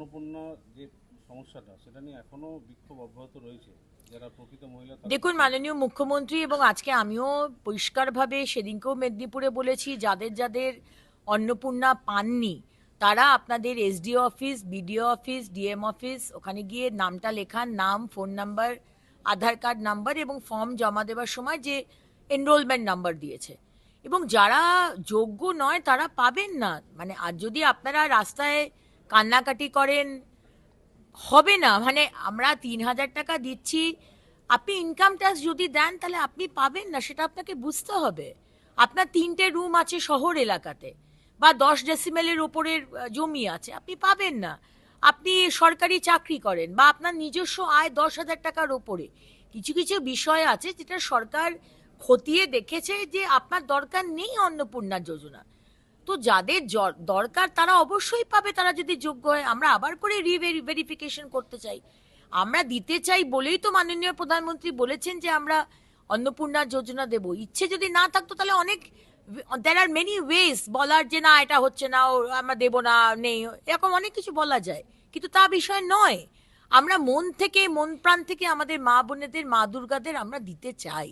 অন্নপূর্ণা যে সমস্যাটা সেটা নিয়ে এখনো বিক্ষোভ অব্যাহত রয়েছে, যারা প্রকৃত মহিলা দেখুন, মাননীয় মুখ্যমন্ত্রী এবং আজকে আমিও পরিষ্কারভাবে সেদিনকেও মেদিনীপুরে বলেছি, যাদের যাদের অন্নপূর্ণা পাননি তারা আপনাদের SDO office, BDO office, DM office ওখানে গিয়ে নামটা লেখান, নাম, ফোন নাম্বার, আধার কার্ড নাম্বার এবং ফর্ম জমা দেওয়ার সময় যে এনরোলমেন্ট নাম্বার দিয়েছে। এবং যারা যোগ্য নয় তারা পাবেন না। মানে আর যদি আপনারা রাস্তায় কান্নাকাটি করেন হবে না। মানে আমরা 3,000 টাকা দিচ্ছি, আপনি ইনকাম ট্যাক্স যদি দেন তাহলে আপনি পাবেন না, সেটা আপনাকে বুঝতে হবে। আপনার 3টে রুম আছে শহর এলাকাতে বা 10 ডেসিমেলের ওপরের জমি আছে, আপনি পাবেন না। আপনি সরকারি চাকরি করেন বা আপনার নিজস্ব আয় 10,000 টাকার ওপরে, কিছু কিছু বিষয় আছে যেটা সরকার খতিয়ে দেখেছে যে আপনার দরকার নেই অন্নপূর্ণা যোজনা। তো যাদের দরকার তারা অবশ্যই পাবে, তারা যদি যোগ্য হয়। আমরা আবার করে রিভেরিফিকেশন করতে চাই, আমরা দিতে চাই বলেই তো মাননীয় প্রধানমন্ত্রী বলেছেন যে আমরা অন্নপূর্ণা যোজনা দেব। ইচ্ছে যদি না থাকতো তাহলে অনেক, দেয়ার আর মেনি ওয়েজ বলার যে না এটা হচ্ছে না, আমরা দেব না, নেই, এরকম অনেক কিছু বলা যায়, কিন্তু তা বিষয় নয়। আমরা মন থেকে, মন প্রাণ থেকে আমাদের মা বোনেদের, মা দুর্গাদের আমরা দিতে চাই।